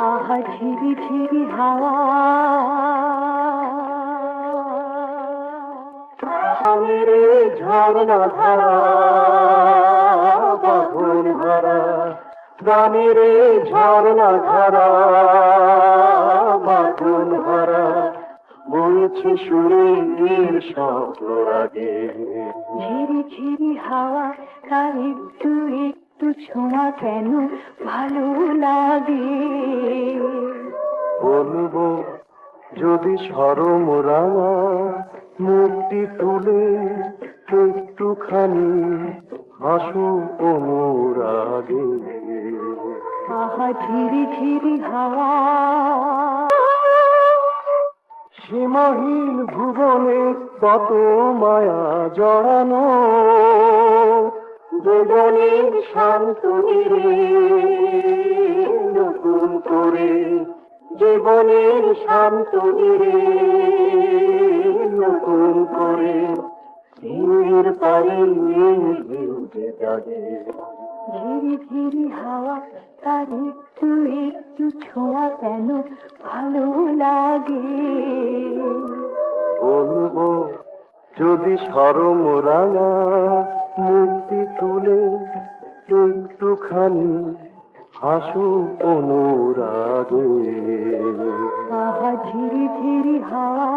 আহা ঝিরি ঝিরি হাওয়া, মেরে ঝরনা ধারা বাঁধন হারা, গানের ঝরনা ধারা বাঁধন হারা, বলছে সুরের স্বপ্ন আগে। ঝিরি ঝিরি হাওয়া, তার একটু একটু ছোঁয়া কেন ভালো লাগে। বলবো যদি সরম রাঙা মুক্তি তুলে একটুখানি হাসু অনুরাগে। আহা ঝিরি ঝিরি হাওয়া, সীমাহীন ভুবনে কত মায়া জড়ানো, জীবনের শান্ত নীড়ে নতুন করে, জীবনের শান্ত নীড়ে নতুন করে, তীর পারে উঠে যাবে। ঝিরি ঝিরি হাওয়া, তার একটু একটু ছোঁয়া কেন ভালো লাগে। বলবো যদি সরম রাঙা মুক্তি তুলে একটুখানি হাসু অনুরাগে। আহা ঝিরি ঝিরি হাওয়া।